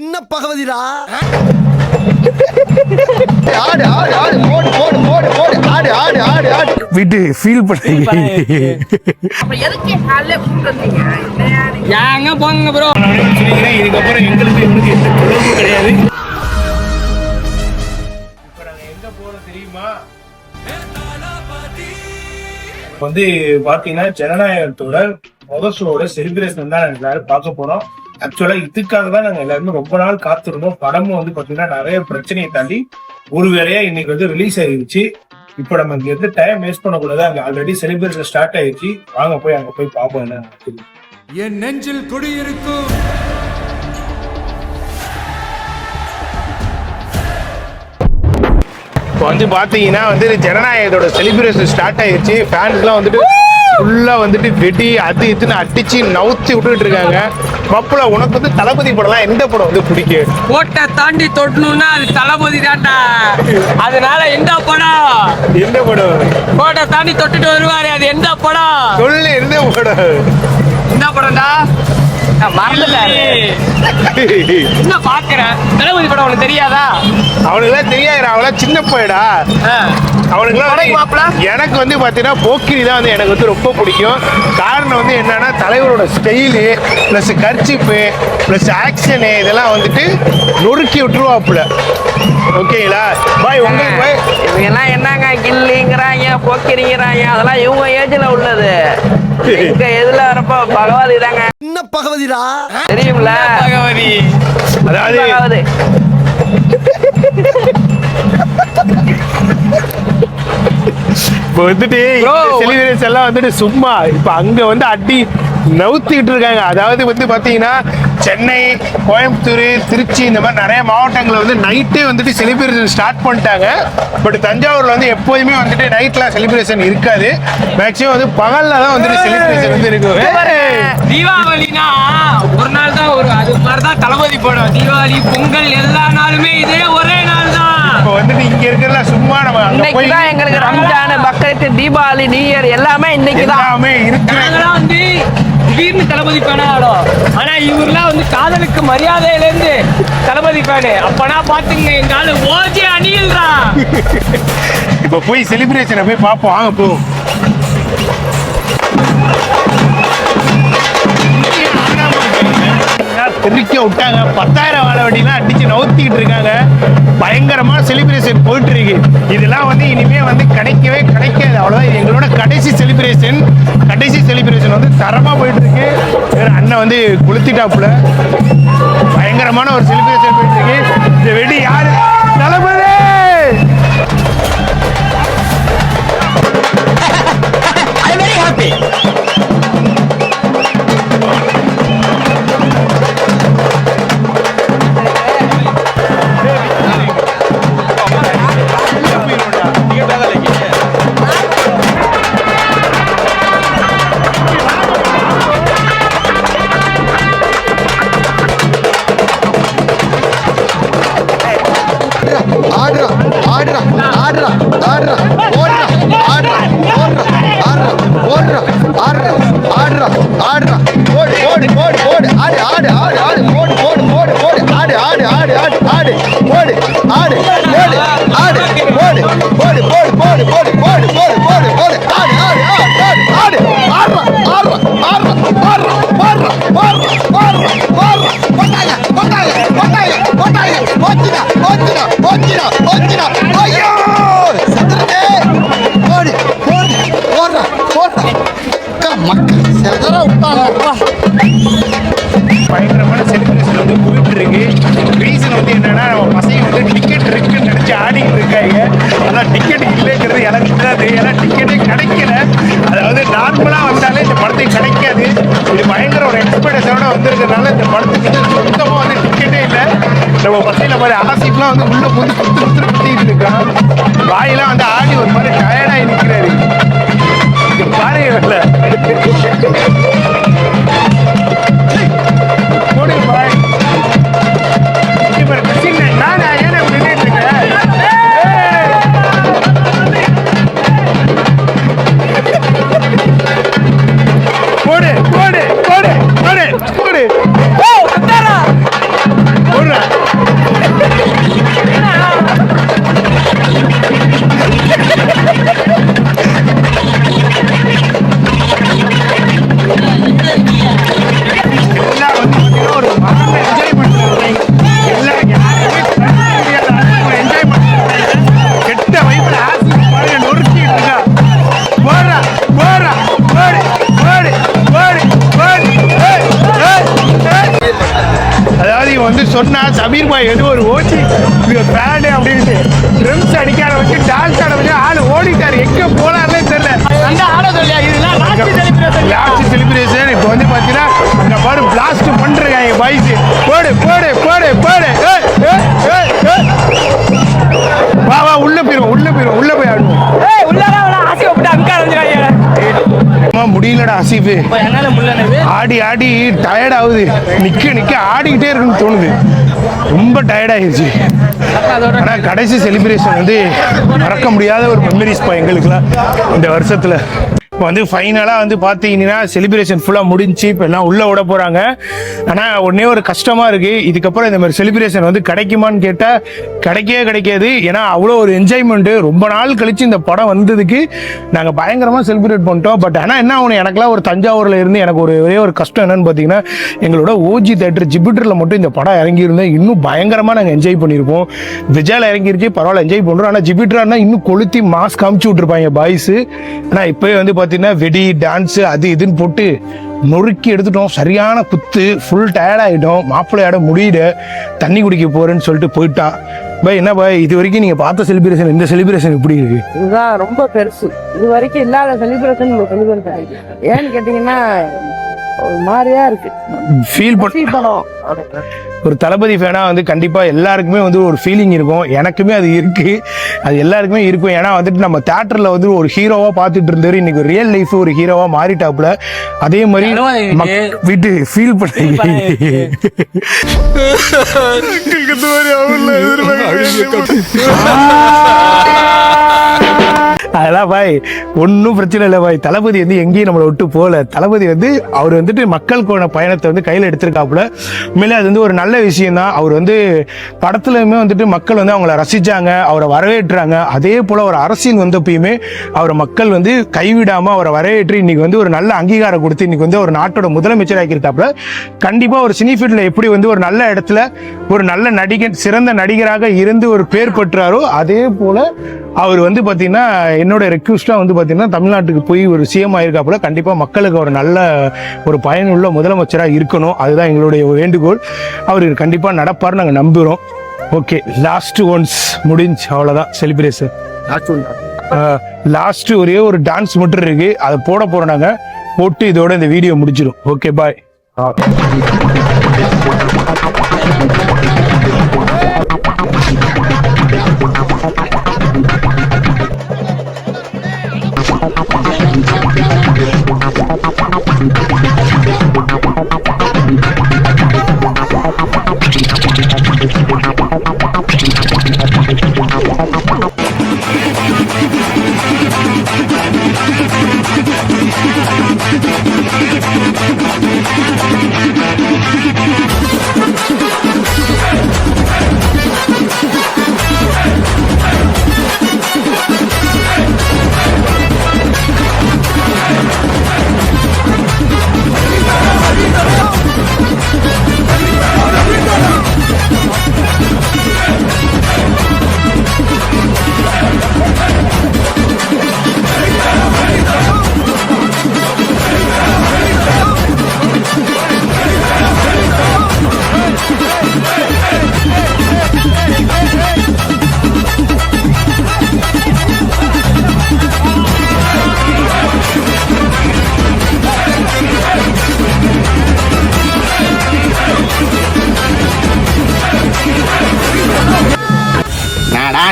என்ன பகவதிடா விட்டு ஃபீல் பண்ணீங்க ஏங்க போங்க ப்ரோ. இதுக்கப்புறம் எங்களுக்கு இவனுக்கு எந்த தொடர்பும் கிடையாது. இப்ப நாங்க எங்க போறோம் தெரியுமா? வந்து பாத்தீங்கன்னா ஜனநாயகத்தோட முதல் ஷோட செலிப்ரேஷன் தான் எல்லாரும் பார்க்க போறோம். ஆக்சுவலா இதுக்காக தான் நாங்க எல்லாருமே ரொம்ப நாள் காத்திருந்தோம். படமும் வந்து பாத்தீங்கன்னா நிறைய பிரச்சனையை தாண்டி ஒரு வேலையா இன்னைக்கு வந்து ரிலீஸ் ஆயிருச்சு. இப்ப நம்ம இங்க இருந்து டைம் வேஸ்ட் பண்ணக்கூடாது. அங்க ஆல்ரெடி செலிப்ரேஷன் ஸ்டார்ட் ஆயிருச்சு. வாங்க போய் அங்க போய் பார்ப்போம் என்ன. என் நெஞ்சில் குடியிருக்கும் இப்போ வந்து பாத்தீங்கன்னா வந்து ஜனநாயகத்தோட செலிப்ரேஷன் ஸ்டார்ட் ஆயிருச்சு. ஃபேன்ஸ்லாம் வந்துட்டு ஃபுல்லா வந்துட்டு வெடி அது இதுன்னு அடிச்சு நவுத்தி விட்டுட்டு இருக்காங்க. பப்புல உனக்கு வந்து தளபதி படம்லாம் எந்த படம் வந்து பிடிக்கும்? கோட்டை தாண்டி தொட்டணும்னா அது தளபதி தான்டா. அதனால எந்த படம்? எந்த படம்? கோட்டை தாண்டி தொட்டுட்டு வருவாரு, அது எந்த படம்? சொல்லு, எந்த படம்? என்ன படம்டா? என்ன பாக்குறேன்? தளபதி படம் உனக்கு தெரியாதா? அவனுக்குலாம் தெரியாது, அவெல்லாம் சின்ன போயிடா. அவனுக்குலாம் எனக்கு வந்து பாத்தீங்கன்னா போக்கிரி தான் வந்து எனக்கு வந்து ரொம்ப பிடிக்கும். காரணம் வந்து என்னன்னா தலைவரோட style plus kerchief plus action இதெல்லாம் வந்துட்டு நொறுக்கி விட்டுருவாப்புல. ஓகேங்களா பாய்? உங்களுக்கு பாய் இவங்க எல்லாம் என்னங்க கில்லிங்கிறாங்க போக்கிரிங்கிறாங்க, அதெல்லாம் இவங்க ஏஜ்ல உள்ளது. இங்க எதுல வரப்ப பகவதி தாங்க. என்ன பகவதிடா தெரியும்ல பகவதி. அதாவது பகவதி இப்போ வந்துட்டு செலிபிரேஷன் எல்லாம் வந்துட்டு சும்மா இப்ப அங்க வந்து அடி நவுத்திட்டு இருக்காங்க. அதாவது வந்து பாத்தீங்கன்னா சென்னை, கோயம்புத்தூர், திருச்சி இந்த மாதிரி நிறைய மாவட்டங்களில் வந்து நைட்டே வந்துட்டு செலிப்ரேஷன் ஸ்டார்ட் பண்ணிட்டாங்க. பட் தஞ்சாவூர்ல வந்து எப்போதுமே வந்துட்டு நைட்ல செலிப்ரேஷன் இருக்காது. மேக்ஸிமம் வந்து பகல்ல தான் வந்துட்டு செலிப்ரேஷன் வந்து இருக்கும். தீபாவளினா ஒரு நாள் தான் வரும், அது மாதிரிதான் தளபதி படம். தீபாவளி, பொங்கல் எல்லா நாளுமே இதே ஒரே நாள் தான். இப்போ வந்துட்டு இங்க இருக்கிற சும்மா நம்ம அங்க போய் இன்னைக்குதான் எங்களுக்கு ரம்ஜான், பக்ரீத், தீபாவளி, நியூ இயர் எல்லாமே இன்னைக்குதான். எல்லாமே இருக்கு. நாங்களாம் வந்து திடீர்னு தளபதி ஃபேனா ஆடும். ஆனா இவர்லாம் வந்து காதலுக்கு மரியாதையில இருந்து தளபதி ஃபேனு. அப்பனா பாத்துங்க எங்க ஆளு ஓஜே அணில்றா. இப்ப போய் செலிப்ரேஷனை போய் பார்ப்போம். வாங்க போ. தெரிக்க விட்டாங்க. 10,000 வாழ வண்டிலாம் அடிச்சு நவுத்திக்கிட்டு இருக்காங்க. பயங்கரமா செலிப்ரேஷன் போயிட்டு இருக்கு. இதெல்லாம் வந்து இனிமே வந்து கிடைக்கவே கிடைக்காது. அவ்வளவுதான் எங்களோட கடைசி செலிப்ரேஷன். கடைசி செலிப்ரேஷன் வந்து தரமா போயிட்டு இருக்கு. அண்ணன் வந்து கொளுத்திட்டாப்புல. பயங்கரமான ஒரு செலிப்ரேஷன் போயிட்டு இருக்கு. இந்த வெடி யாரு? தளபதி. பயங்கரமான செலிப்ரேஷன் வந்து போயிட்டு இருக்கு. ரீசன் வந்து என்னன்னா நம்ம பசங்க வந்து டிக்கெட் இருக்குன்னு நினைச்சு ஆடிட்டு இருக்காங்க. அதான் டிக்கெட் இல்லைங்கிறது எனக்கு தெரியாது. ஏன்னா டிக்கெட்டே கிடைக்கல. அதாவது நார்மலா வந்தாலே இந்த படத்துக்கு கிடைக்காது. இது பயங்கர ஒரு எக்ஸ்பெக்டேஷனோட வந்திருக்கிறதுனால இந்த படத்துக்கு சுத்தமா வந்து டிக்கெட்டே இல்லை. நம்ம பசங்க மாதிரி ஆசிப்லாம் வந்து உள்ள வந்து குத்திட்டு இருக்கான். வாயெல்லாம் வந்து ஆடி ஒரு மாதிரி டயர்டாகி நிற்கிறாரு. பாருங்க பாய் நானா ஏன்னா நின்றுட்டு இருக்கேன். போடு போடு போடு போடு போடு போடுறா. சொன்னா சமீர் பாய் எது ஒரு ஓச்சி பேடு அப்படின்ட்டு ட்ரம்ஸ் அடிக்க ஆரம்பிச்சு டான்ஸ் ஆரம்பிச்சு ஆள் ஓடிட்டாரு, எங்க போனார்னே தெரியல. அந்த ஆட சொல்லியா இதெல்லாம் லாஸ்ட் செலிப்ரேஷன் இப்போ வந்து பாத்தீங்கன்னா அந்த பாரு பிளாஸ்ட் பண்றாங்க பாய்ஸ். போடு போடு போடு போடு, வா வா உள்ள போயிடும் உள்ள போய் ஆடுவோம். முடியலடா ஆசிஃபு, ஆடி ஆடி டயர்ட் ஆகுது, நிக்க ஆடிக்கிட்டே இருக்குன்னு தோணுது, ரொம்ப டயர்ட் ஆயிடுச்சு. ஆனா கடைசி செலிப்ரேஷன் வந்து மறக்க முடியாத ஒரு மெமரிஸ் பா எங்களுக்குலாம் இந்த வருஷத்துல. இப்போ வந்து ஃபைனலாக வந்து பார்த்தீங்கன்னா செலிப்ரேஷன் ஃபுல்லாக முடிஞ்சு இப்போ எல்லாம் உள்ளே விட போகிறாங்க. ஆனால் ஒன்றே ஒரு கஷ்டமாக இருக்குது, இதுக்கப்புறம் இந்த மாதிரி செலிப்ரேஷன் வந்து கிடைக்குமான்னு கேட்டால் கிடைக்காது. ஏன்னா அவ்வளோ ஒரு என்ஜாய்மெண்ட்டு, ரொம்ப நாள் கழித்து இந்த படம் வந்ததுக்கு நாங்கள் பயங்கரமாக செலிப்ரேட் பண்ணிட்டோம். பட் ஆனால் என்ன ஆகணும், எனக்குலாம் ஒரு தஞ்சாவூரில் இருந்து எனக்கு ஒரே ஒரு கஷ்டம் என்னன்னு பார்த்தீங்கன்னா, எங்களோட ஓஜி தேட்டர் ஜிபிட்டரில் மட்டும் இந்த படம் இறங்கியிருந்தேன் இன்னும் பயங்கரமாக நாங்கள் என்ஜாய் பண்ணியிருப்போம். விஜயில் இறங்கிருச்சு பரவாயில்ல என்ஜாய் பண்ணுறோம், ஆனால் ஜிபிட்டரானா இன்னும் கொளுத்தி மாஸ் காமிச்சு விட்ருப்பாங்க பாய்ஸு. ஆனால் இப்போயே வந்து பார்த்தீங்கன்னா வெடி டான்ஸு அது இதுன்னு போட்டு நொறுக்கி எடுத்துட்டோம், சரியான குத்து, ஃபுல் டயர்ட் ஆகிட்டோம். மாப்பிள்ளையாட முடியல, தண்ணி குடிக்க போறேன்னு சொல்லிட்டு போயிட்டான். பாய் என்ன பாய், இது வரைக்கும் நீங்க பார்த்த செலிப்ரேஷன் இந்த செலிப்ரேஷன் எப்படி இருக்கு? இதுதான் ரொம்ப பெருசு, இது வரைக்கும் இல்லாத செலிப்ரேஷன் ஏன்னு கேட்டீங்கன்னா ஒரு மாதிரியா இருக்கு. ஃபீல் பண்ணோம். ஒரு தளபதி ஃபேனா வந்து கண்டிப்பா எல்லாருக்குமே வந்து ஒரு ஃபீலிங் இருக்கும், எனக்குமே அது இருக்கு, அது எல்லாருக்குமே இருக்கும். ஏன்னா வந்துட்டு நம்ம தியேட்டர்ல வந்து ஒரு ஹீரோவா பார்த்துட்டு இருந்தாரு, இன்னைக்கு ரியல் லைஃப் ஒரு ஹீரோவா மாறிட்டாப்புல. அதே மாதிரி வீட்டு ஃபீல் பண்ணி அதெல்லாம் பாய் ஒன்றும் பிரச்சனை இல்லை பாய். தளபதி வந்து எங்கேயும் நம்மளை விட்டு போகல. தளபதி வந்து அவர் வந்துட்டு மக்களுக்கான பயணத்தை வந்து கையில் எடுத்திருக்காப்புல. உண்மையிலே அது வந்து ஒரு நல்ல விஷயம் தான். அவர் வந்து படத்துலையுமே வந்துட்டு மக்கள் வந்து அவங்கள ரசிச்சாங்க, அவரை வரவேற்றாங்க. அதே போல் ஒரு அரசியல் வந்தப்பயுமே அவரை மக்கள் வந்து கைவிடாமல் அவரை வரவேற்று இன்னைக்கு வந்து ஒரு நல்ல அங்கீகாரம் கொடுத்து இன்னைக்கு வந்து ஒரு நாட்டோட முதலமைச்சர் ஆக்கியிருக்காப்புல. கண்டிப்பாக ஒரு சினி ஃபீல்டில் எப்படி வந்து ஒரு நல்ல இடத்துல ஒரு நல்ல நடிகர் சிறந்த நடிகராக இருந்து ஒரு பேர் பெற்றாரோ அதே போல் அவர் வந்து பார்த்தீங்கன்னா என்னோட ரெக்வஸ்ட்டாக வந்து பார்த்தீங்கன்னா தமிழ்நாட்டுக்கு போய் ஒரு சிஎம் ஆயிருக்காப்புல. கண்டிப்பாக மக்களுக்கு ஒரு நல்ல ஒரு பயனுள்ள முதலமைச்சராக இருக்கணும், அதுதான் எங்களுடைய வேண்டுகோள். அவர் கண்டிப்பாக நடப்பார் நாங்கள் நம்புகிறோம். ஓகே, லாஸ்ட் ஒன்ஸ் முடிஞ்சு, அவ்வளோதான் செலிப்ரேஷன். லாஸ்ட் ஒரே ஒரு டான்ஸ் மட்டும் இருக்கு, அதை போட போகிறோம் நாங்கள். போட்டு இதோட இந்த வீடியோ முடிச்சிடும். Okay bye.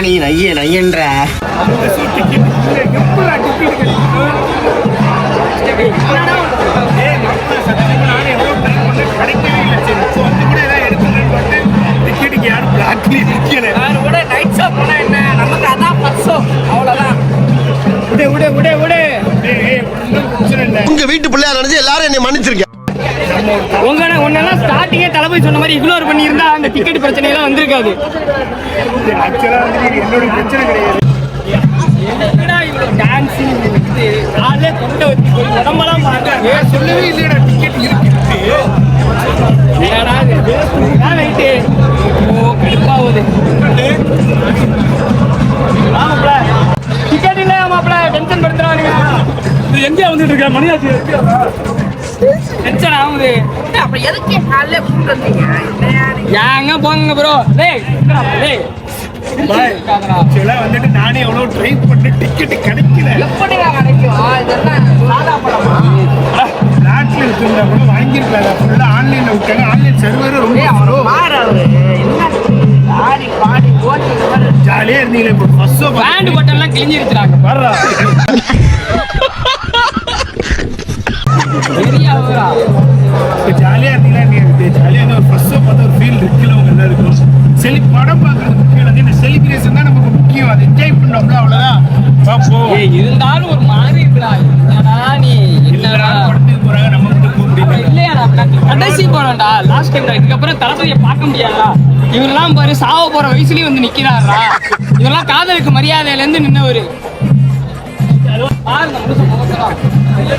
நீ நையன்ற உங்க வீட்டு பிள்ளையா நினைச்சு எல்லாரும் என்னை மன்னிச்சிருக்கேன். உன்னெல்லாம் ஸ்டார்டிங்கே தளபதி சொன்ன மாதிரி இக்னோர் பண்ணியிருந்தா அந்த டிக்கெட் பிரச்சனை எல்லாம் வந்திருக்காது. என்னோட பிரச்சனை கிடையாது. சொல்லவே இல்லையா டிக்கெட் இருக்கு. டிக்கெட் இல்லையா மாப்பிள்ள, டென்ஷன் படுத்துறாங்க. எங்கே வந்துட்டு இருக்க மணியாச்சு டென்ஷன் ஆகுது. அப்ப எதுக்கு காலையில கூப்பிட்டு வந்தீங்க? என்னையா நீங்க? ஏங்க போங்க ப்ரோ. டேய் டேய் ஆக்சுவலாக வந்துட்டு நானே எவ்வளோ ட்ரை பண்ணி டிக்கெட்டு கிடைக்கல. எப்படிங்க கிடைக்கும்? இதெல்லாம் சாதா படமா? நாட்டில் இருக்கிறதா கூட வாங்கியிருக்காங்க. ஃபுல்லாக ஆன்லைனில் விட்டாங்க. ஆன்லைன் சர்வர் ரொம்ப மாறு அவரு என்ன ஆடி பாடி போட்டு ஜாலியாக இருந்தீங்களே. இப்போ ஃபர்ஸ்ட் ஷோ பேண்ட் பட்டன்லாம் கிழிஞ்சிருச்சுறாங்க. வர்றா இப்போ ஜாலியாக இருந்தீங்களா? நீங்கள் ஜாலியாக இருந்தால் ஒரு ஃபர்ஸ்ட் ஷோ பார்த்தா ஒரு ஃபீல் இருக்குல்ல உங்க எல்லாருக்கும். படம் பார்க்கறது முக்கியம் இல்லை. இந்த செலிப்ரேஷன் தான் நமக்கு முக்கியம். அதை என்ஜாய் பண்ணோம்ல, அவ்வளோதான். பார்ப்போம். இருந்தாலும் ஒரு மாதிரி இருக்குடா. என்னடா நீ என்னடா படத்துக்கு போகிறாங்க, நம்ம கிட்ட போக முடியல. இல்லையாடா கடைசி போனோம்டா. லாஸ்ட் டைம் இதுக்கப்புறம் தளபதியை பார்க்க முடியாதா? இவரெல்லாம் பாரு சாவ போற வயசுலயும் வந்து நிக்கிறாரா? இதெல்லாம் காதலுக்கு மரியாதையில இருந்து நின்னவரு. பாருங்க மனுஷன் முகத்தெல்லாம்.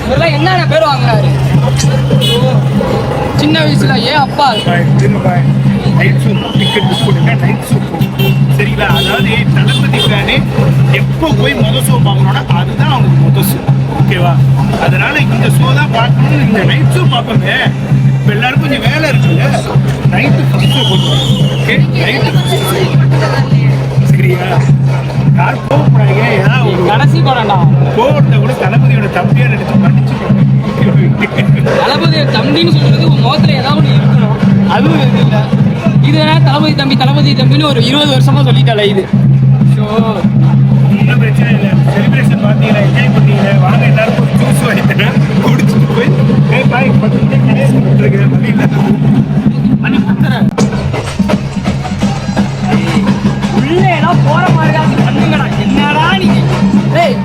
இவரெல்லாம் என்னென்ன பேர் வாங்குறாரு சின்ன வயசுல. ஏன் அப்பா நைட் ஷோ டிக்கெட் புக் பண்ணுங்க. நைட் ஷோ சரிங்களா? அதாவது தளபதி ஃபேனு எப்போ போய் மொதல் ஷோ பார்க்கணும்னா அதுதான் அவங்களுக்கு மொதல் ஷோ. ஓகேவா? அதனால இந்த ஷோ தான் பார்க்கணும்னு இந்த நைட் ஷோ பார்ப்போங்க. இப்போ எல்லாருக்கும் கொஞ்சம் வேலை இருக்குல்ல. நைட்டு ஃபர்ஸ்ட் ஷோ பண்ணுவோம். ஓகே, நைட்டு சரியா? யார் போகக்கூடாதுங்க. ஏதாவது ஒரு கடைசி படம்டா. போகிறத கூட தளபதியோட தம்பியாக எடுத்து படிச்சு தளபதி தம்பின்னு சொல்றது உன் முகத்துல ஏதாவது ஒன்று இருக்கணும். அதுவும் இது இல்லை. இது தளபதி தம்பி தளபதி தம்பின்னு ஒரு 20 வருஷமா சொல்லிட்டால இது. ஸோ ஒன்றும் பிரச்சனை இல்லை. செலிப்ரேஷன் பார்த்தீங்களா? என்ஜாய் பண்ணீங்களா? வாங்க எல்லாருக்கும் ஒரு ஜூஸ் வாங்கி தரேன். குடிச்சிட்டு போய் பாய் 10 நிமிஷம் கடைசி கொடுத்துருக்கேன். மணி இல்லை, மணி கொடுத்துறேன். உள்ளேலாம் போற மாதிரி தான் பண்ணுங்கடா. என்னடா நீங்க? டேய்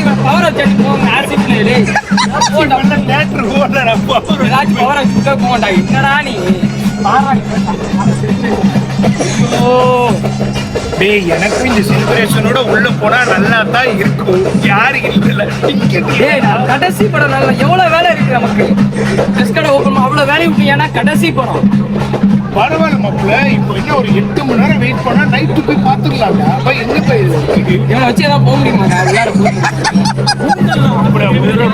இவன் பவர் வச்சு போங்க. ஆசிட்ல டேய் போடா. தேட்டர் ஓடுற அப்போ ஏதாச்சும் பவர் வச்சு போகண்டா. என்னடா நீ டேய், எனக்கும் இந்த செலிப்ரேஷனோட உள்ள போனா நல்லா தான் இருக்கும். யாருக்கு இல்லை டிக்கெட். டேய் நான் கடைசி படம் நல்லா எவ்வளவு வேலை இருக்கு நமக்கு. ட்ரெஸ் கடை ஓப்பன் அவ்வளவு வேலை விட்டு. ஏன்னா கடைசி படம் பரவாயில்ல மாப்பிள்ள. இப்போ இன்னும் ஒரு 8 மணி நேரம் வெயிட் பண்ணா நைட்டு போய் பார்த்துக்கலாம்டா. அப்ப எங்க போய் இவனை வச்சு ஏதாவது போக முடியுமா? உள்ளார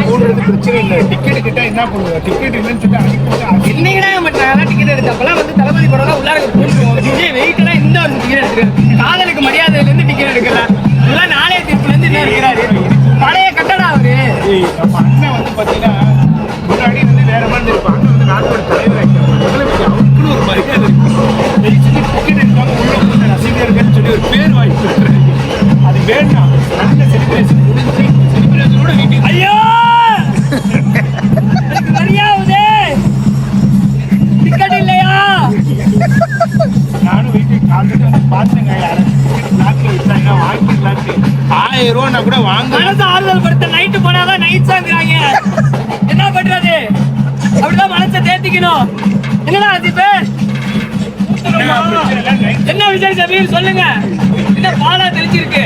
போடுறது பிரச்சனை இல்லை. டிக்கெட் கிட்ட என்ன பண்ணுவோம்? டிக்கெட் இல்லைன்னு சொல்லி அனுப்பி என்னங்கடா பண்றாங்க? டிக்கெட் எடுத்தப்பெல்லாம் வந்து தளபதி படம் உள்ளார போட்டுருவோம். விஜய் வெயிட்னா இந்த வருஷம் டிக்கெட் எடுக்கிறேன். காதலுக்கு மரியாதையில இருந்து டிக்கெட் எடுக்கிறேன். இதெல்லாம் நாளைய தீர்ப்புல இருந்து என்ன இருக்கிறாரு? பழைய கட்டடா அவரு. நம்ம அண்ணன் வந்து பாத்தீங்கன்னா முன்னாடி வந்து வேற மாதிரி இருப்பான். அண்ணன் வந்து நாட்டோட தலைவர் ஆகிட்டாங்க. அவருக்குன்னு ஒரு மரியாதை இருக்கு. டிக்கெட் எடுக்காம உள்ள வந்து ரசிகர்கள்னு சொல்லி ஒரு பேர் வாய்ப்பு அது வேண்டாம். நல்ல செலிப்ரேஷன் முடிஞ்சு செலிப்ரேஷனோட வீட்டுக்கு ஐயோ மரியாதை டிக்கெட் இல்லையா? நானும் வீட்டுக்கு காலையில் வந்து பார்த்தேங்க. யாரும் பிளாக்ல விட்டாங்க வாங்கிக்கலான்ட்டு. 1000 ரூபா கூட வாங்க. மனசு ஆறுதல் படுத்த. நைட்டு போனாதான் நைட் சாங்கிறாங்க. என்ன பண்றது? அப்படிதான் மனசை தேத்திக்கணும். என்னடா ஆசிப்பு? என்ன விஜய் சபீர் சொல்லுங்க. என்ன பாலா தெரிஞ்சிருக்கு?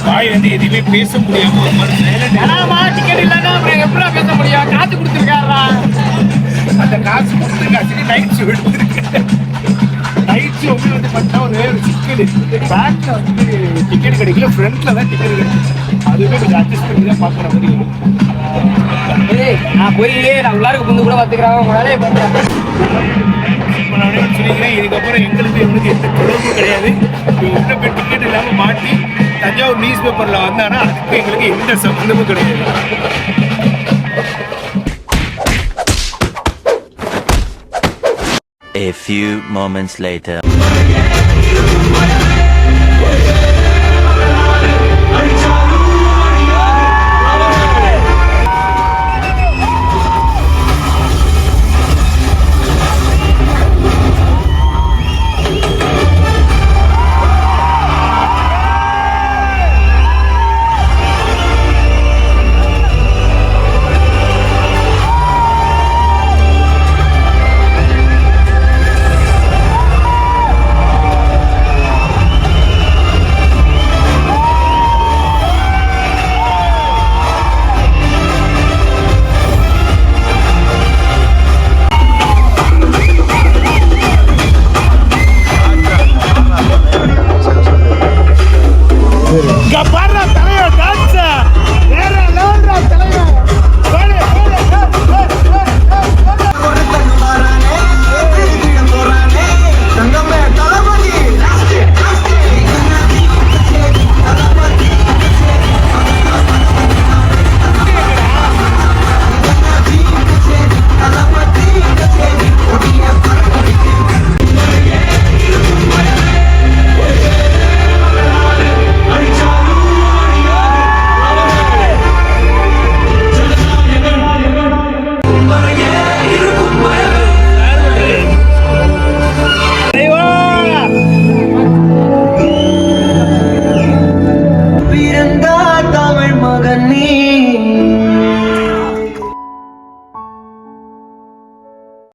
வாய் வந்து எதுவுமே பேச முடியாம ஒரு மாதிரி silent ஏனாமா டிக்கெட் இல்லைன்னா அப்புறம் எப்படா பேச முடியும்? காசு கொடுத்துருக்காரா? அந்த காசு கொடுத்து காசு நைட் ஷோ எடுத்துருக்கேன். நைட் ஷோ வந்து பார்த்தா ஒரு சிக்கல். பேக்ல வந்து டிக்கெட் கிடைக்கல, ஃப்ரண்ட்ல தான் டிக்கெட் கிடைக்கும். அதுவே கொஞ்சம் அட்ஜஸ்ட் பண்ணி தான் பார்க்குற மாதிரி இருக்கும். நான் போய் நான் உள்ளாருக்கு புந்து கூட பார்த்துக்கிறாங்க. உங்க வேலையை பண்ணுறேன். இப்போ நான் சொல்லிக்கிறேன், இதுக்கப்புறம் எங்களுக்கு எங்களுக்கு எந்த தொடர்பும் கிடையாது. உள்ள போய் டிக்கெட் இல்லாமல் மாட்டி தஞ்சாவூர் நியூஸ் பேப்பரில் வந்தாங்கன்னா அதுக்கு எங்களுக்கு எந்த சம்மந்தமும் கிடையாது. A few moments later.